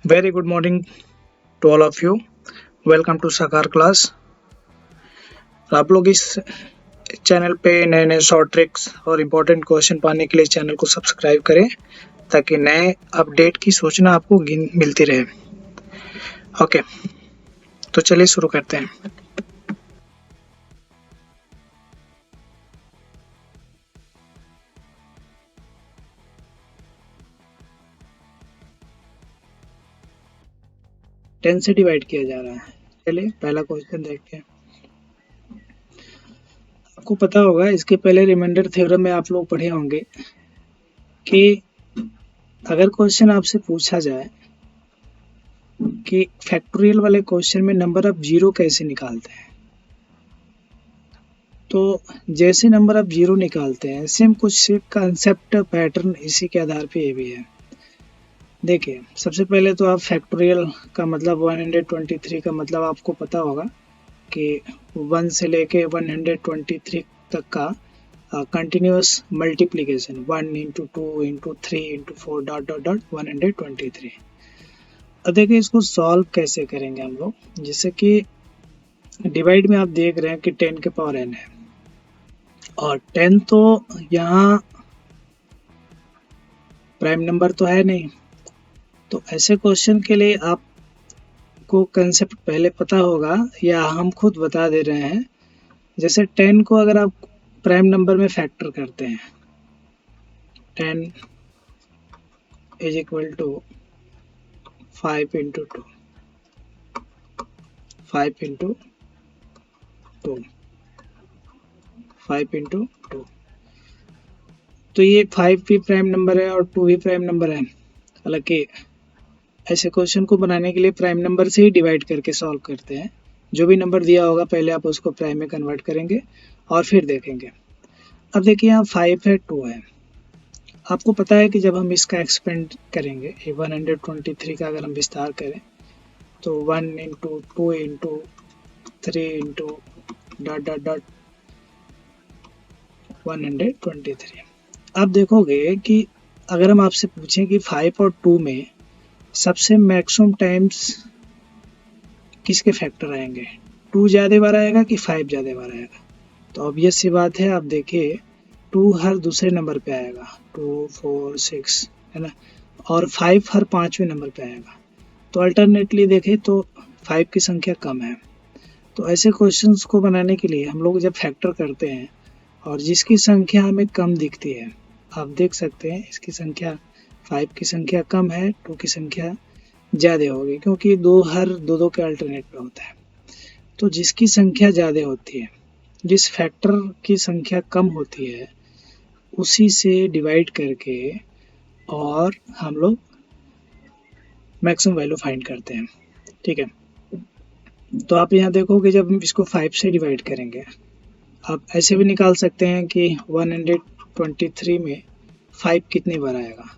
Very good morning to all of you. Welcome to Sakar class. आप लोग इस channel पे नए नए शॉर्ट ट्रिक्स और इम्पोर्टेंट क्वेश्चन पाने के लिए चैनल को सब्सक्राइब करें ताकि नए अपडेट की सूचना आपको मिलती रहे। ओके, तो चलिए शुरू करते हैं। टेन से डिवाइड किया जा रहा है। चलिए पहला क्वेश्चन देखते हैं। आपको पता होगा, इसके पहले रिमाइंडर थ्योरम में आप लोग पढ़े होंगे कि अगर क्वेश्चन आपसे पूछा जाए कि फैक्टोरियल वाले क्वेश्चन में नंबर ऑफ जीरो कैसे निकालते हैं, तो जैसे नंबर ऑफ जीरो निकालते हैं सेम कुछ कंसेप्ट पैटर्न इसी के आधार पे ये भी है। देखिए, सबसे पहले तो आप फैक्टोरियल का मतलब 123 का मतलब आपको पता होगा कि 1 से लेके 123 तक का continuous multiplication 1 into 2 into 3 into 4 dot dot dot 123। अब देखिए इसको सॉल्व कैसे करेंगे हम लोग। जैसे कि डिवाइड में आप देख रहे हैं कि 10 के पावर n है और 10 तो यहाँ प्राइम नंबर तो है नहीं, तो ऐसे क्वेश्चन के लिए आपको कंसेप्ट पहले पता होगा या हम खुद बता दे रहे हैं। जैसे 10 को अगर आप प्राइम नंबर में फैक्टर करते हैं, 10 is equal to 5 into 2, 5 into 2, 5 into 2, तो ये 5 भी प्राइम नंबर है और 2 भी प्राइम नंबर है। हालांकि ऐसे क्वेश्चन को बनाने के लिए प्राइम नंबर से ही डिवाइड करके सॉल्व करते हैं। जो भी नंबर दिया होगा पहले आप उसको प्राइम में कन्वर्ट करेंगे और फिर देखेंगे। अब देखिए यहाँ 5 है, 2 है। आपको पता है कि जब हम इसका एक्सपेंड करेंगे 123 का अगर हम विस्तार करें तो 1 into 2 into 3 into dot dot dot 123। आप देखोगे कि अगर हम आपसे पूछें कि 5 और 2 में सबसे मैक्सिमम टाइम्स किसके फैक्टर आएंगे, 2 ज़्यादा बार आएगा कि 5 ज़्यादा बार आएगा? तो ऑब्वियस सी बात है, आप देखिए 2 हर दूसरे नंबर पे आएगा, 2 4 6 है ना, और 5 हर पाँचवें नंबर पे आएगा। तो अल्टरनेटली देखें तो 5 की संख्या कम है। तो ऐसे क्वेश्चंस को बनाने के लिए हम लोग जब फैक्टर करते हैं और जिसकी संख्या हमें कम दिखती है, आप देख सकते हैं इसकी संख्या 5 की संख्या कम है, 2 की संख्या ज़्यादा होगी क्योंकि 2 हर दो के अल्टरनेट पे होता है। तो जिसकी संख्या ज़्यादा होती है, जिस फैक्टर की संख्या कम होती है, उसी से डिवाइड करके और हम लोग मैक्सिमम वैल्यू फाइंड करते हैं। ठीक है, तो आप यहाँ देखोगे जब हम इसको 5 से डिवाइड करेंगे, आप ऐसे भी निकाल सकते हैं कि 123 में 5 कितनी बार आएगा।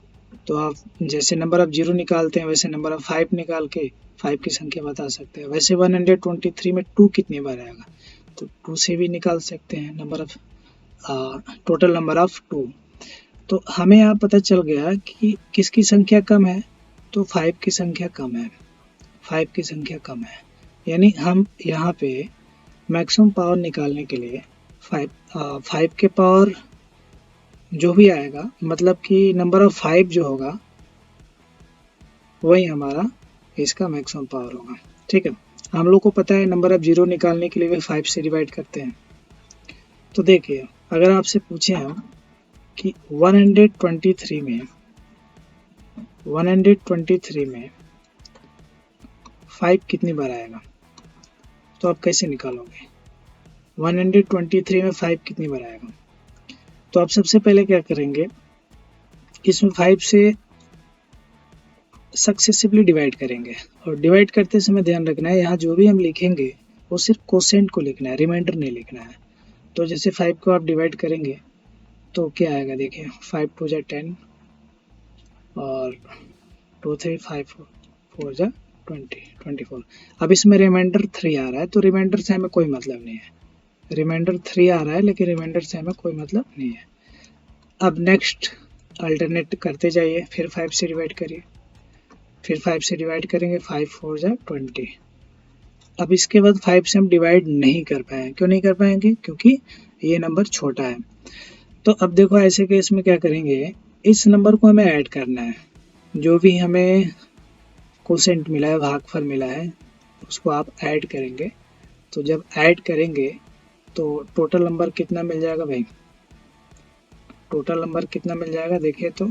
तो आप जैसे नंबर ऑफ जीरो निकालते हैं वैसे नंबर ऑफ 5 निकाल के 5 की संख्या बता सकते हैं। वैसे 123 में 2 कितनी बार आएगा, तो 2 से भी निकाल सकते हैं number of total number of 2। तो हमें यहाँ पता चल गया कि किसकी संख्या कम है, तो 5 की संख्या कम है, 5 की संख्या कम है। यानी हम यहाँ पे मैक्सिमम पावर निकालने के लिए 5 के पावर जो भी आएगा, मतलब कि नंबर ऑफ 5 जो होगा वही हमारा इसका मैक्सिमम पावर होगा। ठीक है, हम लोग को पता है नंबर ऑफ जीरो निकालने के लिए वे 5 से डिवाइड करते हैं। तो देखिए अगर आपसे पूछे हम कि 123 में 5 कितनी बार आएगा, तो आप कैसे निकालोगे 123 में 5 कितनी बार आएगा? तो आप सबसे पहले क्या करेंगे, इसमें 5 से सक्सेसिवली डिवाइड करेंगे और डिवाइड करते समय ध्यान रखना है यहाँ जो भी हम लिखेंगे वो सिर्फ कोसेंट को लिखना है, रिमाइंडर नहीं लिखना है। तो जैसे 5 को आप डिवाइड करेंगे तो क्या आएगा, देखिए 5 2 जा 10 और 2 3 5 4 जा 24। अब इसमें रिमाइंडर 3 आ रहा है, तो रिमाइंडर से हमें कोई मतलब नहीं है। रिमाइंडर 3 आ रहा है लेकिन रिमाइंडर से हमें कोई मतलब नहीं है। अब नेक्स्ट अल्टरनेट करते जाइए, फिर 5 से डिवाइड करिए, फिर 5 से डिवाइड करेंगे, 5 4 जा 20। अब इसके बाद 5 से हम डिवाइड नहीं कर पाए, क्यों नहीं कर पाएंगे? क्योंकि ये नंबर छोटा है। तो अब देखो ऐसे केस में क्या करेंगे, इस नंबर को हमें ऐड करना है, जो भी हमें कोसेंट मिला है, भागफल मिला है, उसको आप ऐड करेंगे। तो जब ऐड करेंगे तो टोटल नंबर कितना मिल जाएगा भाई? टोटल नंबर कितना मिल जाएगा देखिए तो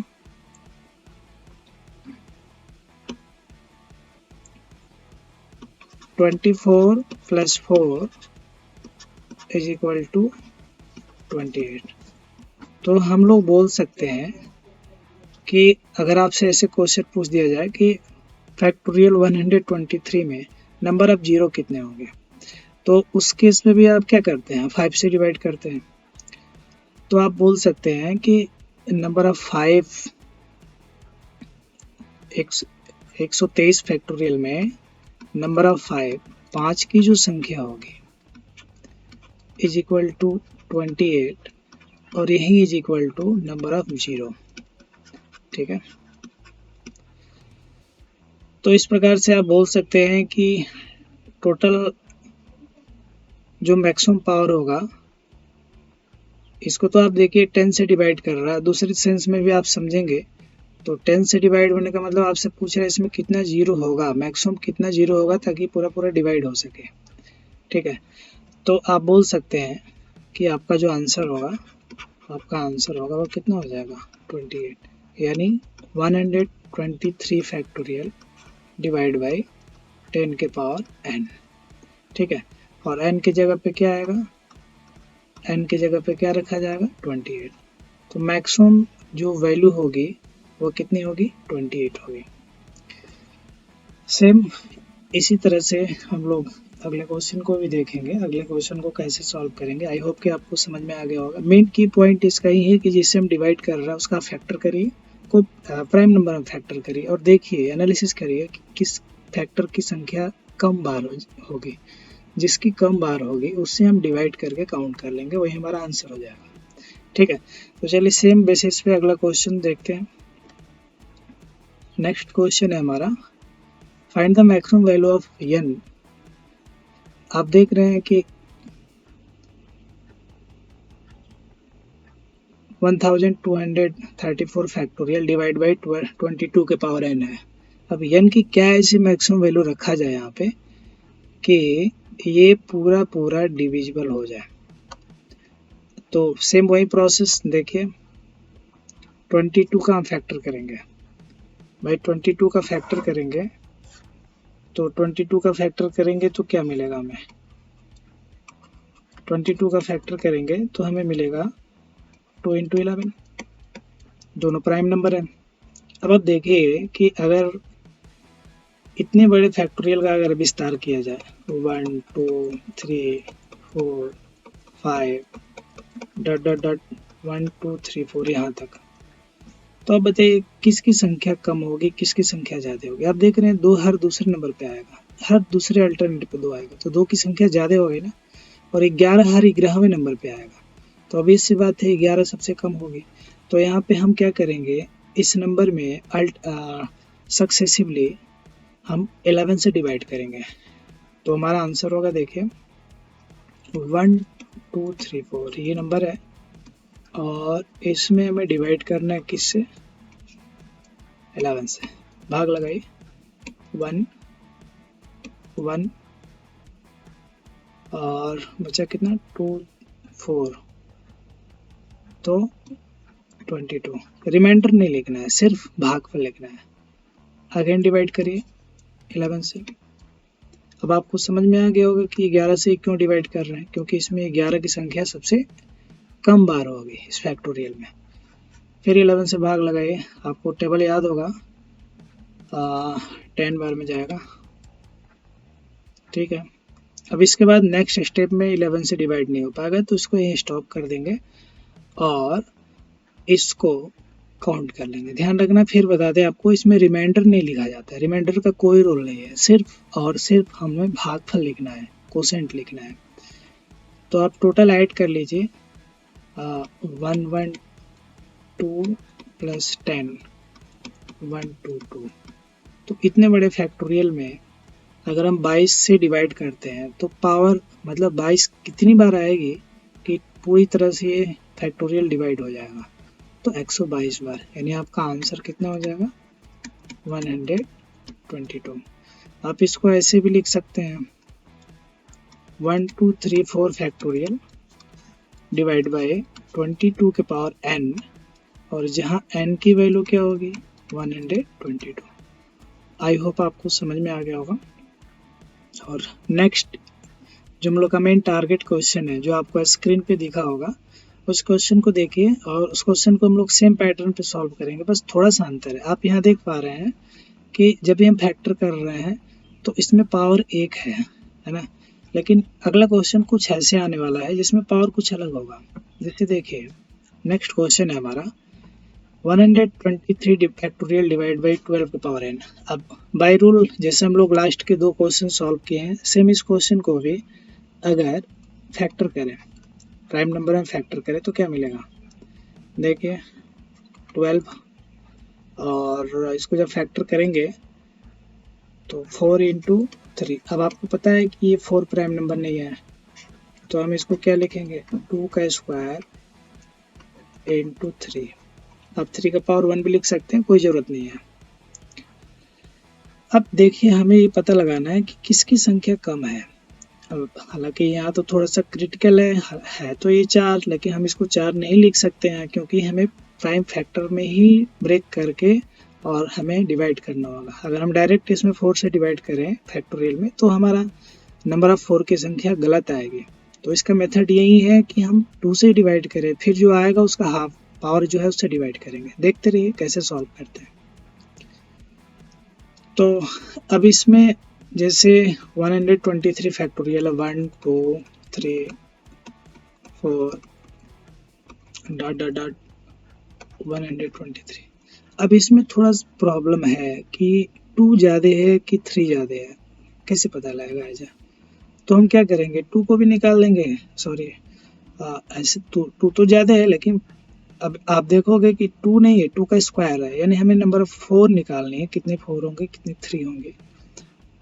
24 + 4 = 28। तो हम लोग बोल सकते हैं कि अगर आपसे ऐसे क्वेश्चन पूछ दिया जाए कि फैक्टोरियल 123 में नंबर ऑफ जीरो कितने होंगे, तो उस केस में भी आप क्या करते हैं? 5 से डिवाइड करते हैं। तो आप बोल सकते हैं कि नंबर ऑफ 5 123 फैक्टोरियल में नंबर ऑफ 5 की जो संख्या होगी = 28 और यही = नंबर ऑफ जीरो। ठीक है, तो इस प्रकार से आप बोल सकते हैं कि टोटल जो मैक्सिमम पावर होगा, इसको तो आप देखिए 10 से डिवाइड कर रहा है, दूसरे सेंस में भी आप समझेंगे तो 10 से डिवाइड होने का मतलब आपसे पूछ रहा है इसमें कितना जीरो होगा, मैक्सिमम कितना जीरो होगा, ताकि पूरा पूरा डिवाइड हो सके। ठीक है, तो आप बोल सकते हैं कि आपका जो आंसर होगा, वो कितना हो जाएगा? 28, यानी 123 फैक्टोरियल डिवाइड बाई 10 के पावर n। ठीक है, और n की जगह पे क्या आएगा? n की जगह पे क्या रखा जाएगा? 28। तो मैक्सिमम जो वैल्यू होगी वो कितनी होगी? 28 होगी। सेम इसी तरह से हम लोग अगले क्वेश्चन को भी देखेंगे, अगले क्वेश्चन को कैसे सॉल्व करेंगे। आई होप कि आपको समझ में आ गया होगा। मेन की पॉइंट इसका ही है कि जिससे हम डिवाइड कर रहे हैं उसका फैक्टर करिए, को प्राइम नंबर में फैक्टर करिए और देखिए, एनालिसिस करिए कि किस फैक्टर की संख्या कम बार होगी। जिसकी कम बार होगी उससे हम डिवाइड करके काउंट कर लेंगे, वही हमारा आंसर हो जाएगा। ठीक है, तो चलिए सेम बेसिस पे अगला क्वेश्चन देखते हैं। नेक्स्ट क्वेश्चन है हमारा, find the maximum value of n। आप देख रहे हैं कि 1234 फैक्टोरियल डिवाइड बाई 22 के पावर n है। अब n की क्या ऐसी मैक्सिमम वैल्यू रखा जाए यहाँ पे कि ये पूरा पूरा डिविजिबल हो जाए। तो सेम वही प्रोसेस देखिए, 22 का हम फैक्टर करेंगे भाई, 22 का फैक्टर करेंगे तो 22 का फैक्टर करेंगे तो क्या मिलेगा हमें? 22 का फैक्टर करेंगे तो हमें मिलेगा 2 × 11, दोनों प्राइम नंबर हैं। अब आप देखिए कि अगर इतने बड़े फैक्टोरियल का अगर विस्तार किया जाए, 1 2 3 4 5 डॉट डॉट डॉट 1 2 3 4 यहाँ तक, तो अब बताइए किसकी संख्या कम होगी, किसकी संख्या ज़्यादा होगी? आप देख रहे हैं 2 हर दूसरे नंबर पे आएगा, हर दूसरे अल्टरनेटिव पे 2 आएगा, तो 2 की संख्या ज़्यादा होगी ना, और 11 हर 11वें नंबर पे आएगा, तो अभी सी बात है 11 सबसे कम होगी। तो यहाँ पे हम क्या करेंगे, इस नंबर में सक्सेसिवली हम 11 से डिवाइड करेंगे, तो हमारा आंसर होगा देखिए 1 2 3 4 ये नंबर है, और इसमें हमें डिवाइड करना है किससे? 11 से। भाग लगाइए, 1 1 और बचा कितना? 2 4, तो 22। रिमाइंडर नहीं लिखना है, सिर्फ भागफल लिखना है। अगेन डिवाइड करिए 11 से। अब आपको समझ में आ गया होगा कि 11 से क्यों डिवाइड कर रहे हैं, क्योंकि इसमें 11 की संख्या सबसे कम बार होगी इस फैक्टोरियल में। फिर 11 से भाग लगाइए, आपको टेबल याद होगा, 10 बार में जाएगा। ठीक है, अब इसके बाद नेक्स्ट स्टेप में 11 से डिवाइड नहीं हो पाएगा, तो इसको यहीं स्टॉप कर देंगे और इसको काउंट कर लेंगे। ध्यान रखना, फिर बता दें आपको, इसमें रिमाइंडर नहीं लिखा जाता है, रिमाइंडर का कोई रोल नहीं है, सिर्फ और सिर्फ हमें भागफल लिखना है, कोसेंट लिखना है। तो आप टोटल ऐड कर लीजिए, 112 + 10 122, तो इतने बड़े फैक्टोरियल में अगर हम 22 से डिवाइड करते हैं तो पावर मतलब 22 कितनी बार आएगी कि पूरी तरह से ये फैक्टोरियल डिवाइड हो जाएगा। तो 122 बार, यानी आपका आंसर कितना हो जाएगा 122। आप इसको ऐसे भी लिख सकते हैं 1 2 3 4 फैक्टोरियल डिवाइड बाय 22 के पावर n, और जहाँ n की वैल्यू क्या होगी 122। आई होप आपको समझ में आ गया होगा। और नेक्स्ट जो हम लोग का मेन टारगेट क्वेश्चन है जो आपको स्क्रीन पे दिखा होगा, उस क्वेश्चन को देखिए और उस क्वेश्चन को हम लोग सेम पैटर्न पे सॉल्व करेंगे, बस थोड़ा सा अंतर है। आप यहाँ देख पा रहे हैं कि जब भी हम फैक्टर कर रहे हैं तो इसमें पावर 1 है ना, लेकिन अगला क्वेश्चन कुछ ऐसे आने वाला है जिसमें पावर कुछ अलग होगा। जैसे देखिए नेक्स्ट क्वेश्चन है हमारा 123 फैक्टोरियल डिवाइड बाई 12 के पावर n। अब बाय रूल जैसे हम लोग लास्ट के 2 क्वेश्चन सॉल्व किए हैं, सेम इस क्वेश्चन को भी अगर फैक्टर करें, प्राइम नंबर में फैक्टर करें तो क्या मिलेगा, देखिए 12, और इसको जब फैक्टर करेंगे तो 4 इंटू 3। अब आपको पता है कि ये 4 प्राइम नंबर नहीं है, तो हम इसको क्या लिखेंगे 2 का स्क्वायर इंटू 3। आप 3 का पावर 1 भी लिख सकते हैं, कोई ज़रूरत नहीं है। अब देखिए हमें ये पता लगाना है कि किसकी संख्या कम है। अब हालांकि यहाँ तो थोड़ा सा क्रिटिकल है तो ये 4, लेकिन हम इसको 4 नहीं लिख सकते हैं क्योंकि हमें प्राइम फैक्टर में ही ब्रेक करके और हमें डिवाइड करना होगा। अगर हम डायरेक्ट इसमें 4 से डिवाइड करें फैक्टोरियल में तो हमारा नंबर ऑफ 4 की संख्या गलत आएगी। तो इसका मेथड यही है कि हम 2 से डिवाइड करें, फिर जो आएगा उसका हाफ पावर जो है उससे डिवाइड करेंगे। देखते रहिए कैसे सॉल्व करते हैं। तो अब इसमें जैसे 123 फैक्टोरियल 1 2 3 4 डॉट डॉट डॉट 123। अब इसमें थोड़ा प्रॉब्लम है कि 2 ज़्यादा है कि 3 ज़्यादा है, कैसे पता लगेगा ऐसा। तो हम क्या करेंगे 2 को भी निकाल लेंगे, सॉरी ऐसे 2 तो ज़्यादा है, लेकिन अब आप देखोगे कि 2 नहीं है, 2 का स्क्वायर है, यानी हमें नंबर ऑफ 4 निकालनी है, कितने 4 होंगे कितने 3 होंगे।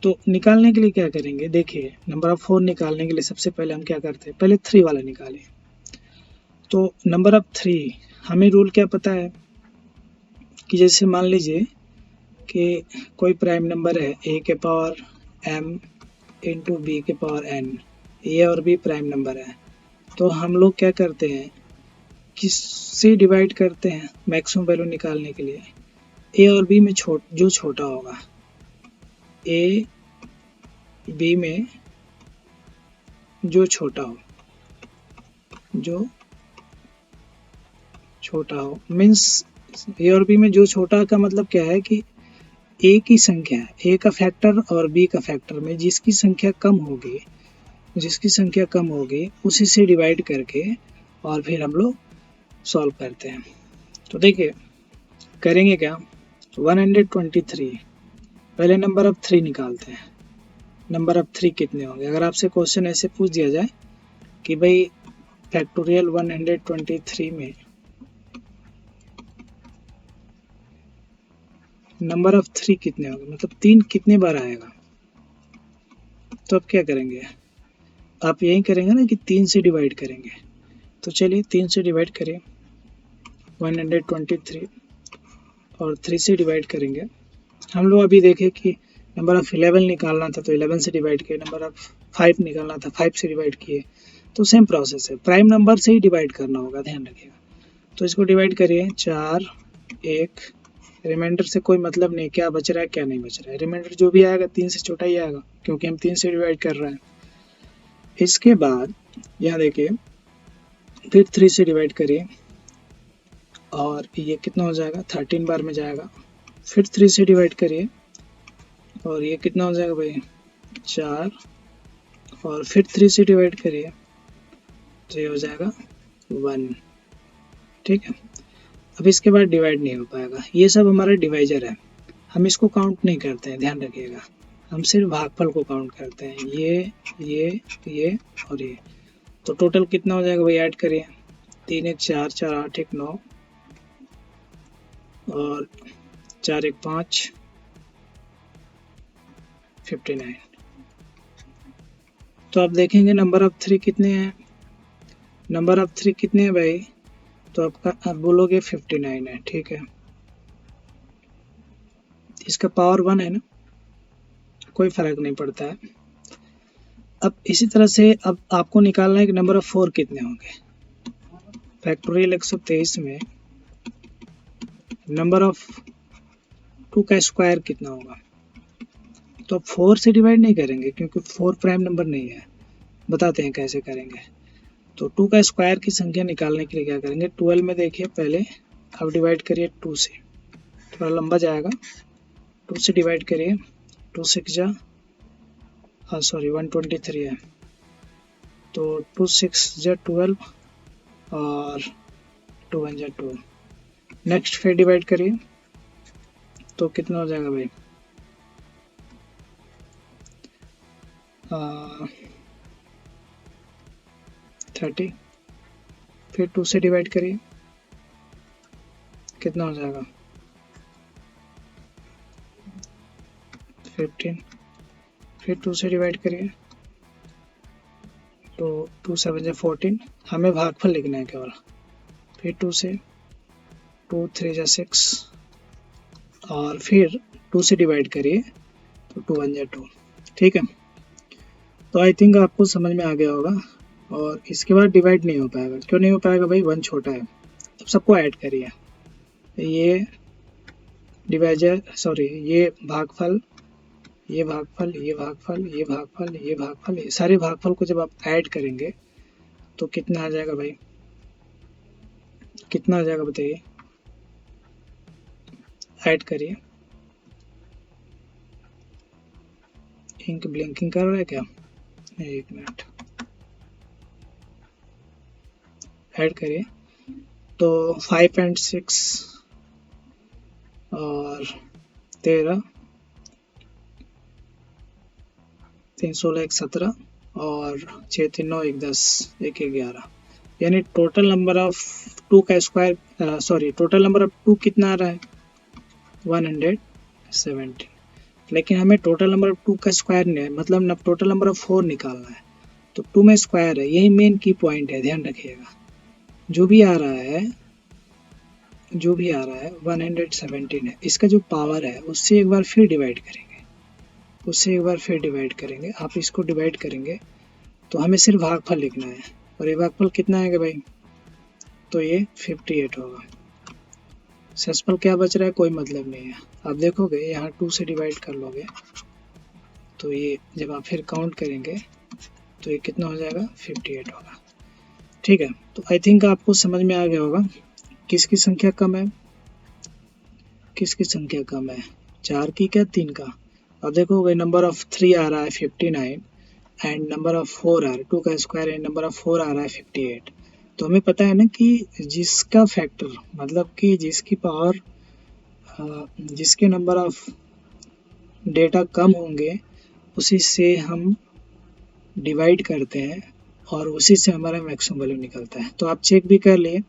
तो निकालने के लिए क्या करेंगे, देखिए नंबर ऑफ 4 निकालने के लिए सबसे पहले हम क्या करते हैं, पहले 3 वाला निकालें। तो नंबर ऑफ 3 हमें रूल क्या पता है कि जैसे मान लीजिए कि कोई प्राइम नंबर है a के पावर m इंटू बी के पावर n, ए और बी प्राइम नंबर है। तो हम लोग क्या करते हैं, किससे डिवाइड करते हैं मैक्सिमम वैल्यू निकालने के लिए, ए और बी में जो छोटा होगा, ए बी में जो छोटा हो मीन्स ए और बी में जो छोटा का मतलब क्या है कि ए की संख्या, ए का फैक्टर और बी का फैक्टर में जिसकी संख्या कम होगी उसी से डिवाइड करके और फिर हम लोग सॉल्व करते हैं। तो देखिए करेंगे क्या, 123 पहले नंबर ऑफ 3 निकालते हैं। नंबर ऑफ 3 कितने होंगे, अगर आपसे क्वेश्चन ऐसे पूछ दिया जाए कि भाई फैक्टोरियल 123 में नंबर ऑफ 3 कितने होंगे, मतलब 3 कितने बार आएगा, तो अब क्या करेंगे, आप यही करेंगे ना कि 3 से डिवाइड करेंगे। तो चलिए 3 से डिवाइड करें 123 और 3 से डिवाइड करेंगे। हम लोग अभी देखें कि नंबर ऑफ 11 निकालना था तो 11 से डिवाइड किए, नंबर ऑफ 5 निकालना था 5 से डिवाइड किए। तो सेम प्रोसेस है, प्राइम नंबर से ही डिवाइड करना होगा, ध्यान रखिएगा। तो इसको डिवाइड करिए 4 1, रिमाइंडर से कोई मतलब नहीं क्या बच रहा है क्या नहीं बच रहा है, रिमाइंडर जो भी आएगा 3 से छोटा ही आएगा क्योंकि हम 3 से डिवाइड कर रहे हैं। इसके बाद यहाँ देखिए फिर 3 से डिवाइड करिए और ये कितना हो जाएगा 13 बार में जाएगा। फिर 3 से डिवाइड करिए और ये कितना हो जाएगा भाई 4, और फिर 3 से डिवाइड करिए तो ये हो जाएगा 1। ठीक है, अब इसके बाद डिवाइड नहीं हो पाएगा, ये सब हमारा डिवाइजर है, हम इसको काउंट नहीं करते हैं, ध्यान रखिएगा। हम सिर्फ भागफल को काउंट करते हैं, ये और ये। तो टोटल कितना हो जाएगा भाई, ऐड करिए 3 1 4 4 8 1 9 और 4 1 5 59। तो आप देखेंगे नंबर ऑफ 3 कितने हैं, नंबर ऑफ 3 कितने हैं भाई, तो आप बोलोगे 59 है, ठीक है। इसका पावर 1 है ना, कोई फर्क नहीं पड़ता है। अब इसी तरह से अब आपको निकालना है कि नंबर ऑफ 4 कितने होंगे। फैक्टोरियल 123 में नंबर ऑफ 2 का स्क्वायर कितना होगा, तो अब 4 से डिवाइड नहीं करेंगे क्योंकि 4 प्राइम नंबर नहीं है। बताते हैं कैसे करेंगे। तो 2 का स्क्वायर की संख्या निकालने के लिए क्या करेंगे, 12 में देखिए पहले अब डिवाइड करिए 2 से, थोड़ा लंबा जाएगा, 2 से डिवाइड करिए, 2 6 जा, हाँ सॉरी 123 है, तो 2 6 जा 12 और 2 1 जा 2। नेक्स्ट फिर डिवाइड करिए तो कितना हो जाएगा भाई, 30। फिर 2 से डिवाइड करिए, कितना हो जाएगा 15। फिर 2 से डिवाइड करिए तो 2 7 जा 14, हमें भागफल लिखना है केवल। फिर 2 से, 2 3 जा 6 और फिर 2 से डिवाइड करिए तो 2 1 जा 2, ठीक है। तो आई थिंक आपको समझ में आ गया होगा। और इसके बाद डिवाइड नहीं हो पाएगा, क्यों नहीं हो पाएगा भाई, 1 छोटा है। अब सबको ऐड करिए, ये डिवाइजर सॉरी ये भागफल, ये भागफल, ये भागफल, ये भागफल, ये भागफल, ये सारे भागफल को जब आप ऐड करेंगे तो कितना आ जाएगा भाई, कितना आ जाएगा बताइए, ऐड करिए। इंक ब्लिंकिंग कर रहा है क्या, एक मिनट, ऐड करिए तो 5 and 6 और 13, 3 16 1 17 और 6 3 9 1 10 1 11, यानी टोटल नंबर ऑफ 2 का square sorry total number of 2 कितना आ रहा है 170। लेकिन हमें टोटल नंबर ऑफ 2 का स्क्वायर नहीं है, मतलब टोटल नंबर ऑफ 4 निकालना है। तो 2 में स्क्वायर है, यही मेन की पॉइंट है, ध्यान रखिएगा। जो भी आ रहा है 117 है, इसका जो पावर है उससे एक बार फिर डिवाइड करेंगे, आप इसको डिवाइड करेंगे तो हमें सिर्फ भागफल लिखना है, और ये भागफल कितना आएगा भाई, तो ये 58 होगा। सेसफल क्या बच रहा है, कोई मतलब नहीं है। आप देखोगे यहाँ 2 से डिवाइड कर लोगे तो ये जब आप फिर काउंट करेंगे तो ये कितना हो जाएगा 58 होगा, ठीक है। तो आई थिंक आपको समझ में आ गया होगा किसकी संख्या कम है, किसकी संख्या कम है, 4 की क्या 3 का। अब देखोगे नंबर ऑफ 3 आ रहा है 59 एंड नंबर ऑफ 4 आ रहा है, 2 का स्क्वायर है, नंबर ऑफ 4 आ रहा है 58। तो हमें पता है ना कि जिसका फैक्टर मतलब कि जिसकी पावर जिसके नंबर ऑफ डेटा कम होंगे उसी से हम डिवाइड करते हैं और उसी से हमारा मैक्सिमम वैल्यू निकलता है। तो आप चेक भी कर लिए,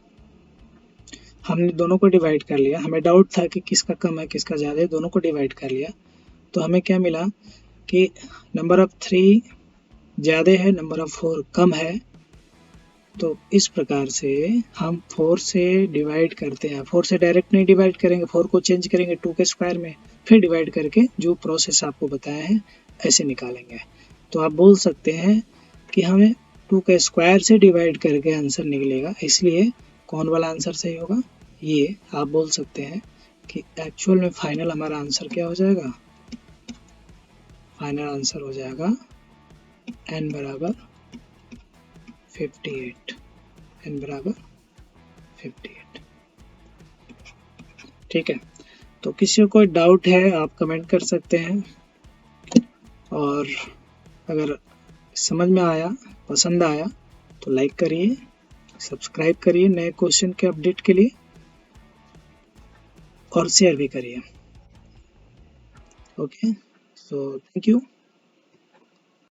हमने दोनों को डिवाइड कर लिया, हमें डाउट था कि किसका कम है किसका ज़्यादा है, दोनों को डिवाइड कर लिया तो हमें क्या मिला कि नंबर ऑफ 3 ज़्यादा है, नंबर ऑफ 4 कम है। तो इस प्रकार से हम 4 से डिवाइड करते हैं, 4 से डायरेक्ट नहीं डिवाइड करेंगे, 4 को चेंज करेंगे 2 के स्क्वायर में, फिर डिवाइड करके जो प्रोसेस आपको बताया है ऐसे निकालेंगे। तो आप बोल सकते हैं कि हमें 2 के स्क्वायर से डिवाइड करके आंसर निकलेगा, इसलिए कौन वाला आंसर सही होगा, ये आप बोल सकते हैं कि एक्चुअल में फाइनल हमारा आंसर क्या हो जाएगा, फाइनल आंसर हो जाएगा n बराबर 58, n बराबर 58, ठीक है। तो किसी को कोई डाउट है आप कमेंट कर सकते हैं, और अगर समझ में आया, पसंद आया तो लाइक करिए, सब्सक्राइब करिए नए क्वेश्चन के अपडेट के लिए, और शेयर भी करिए। Okay, so thank you.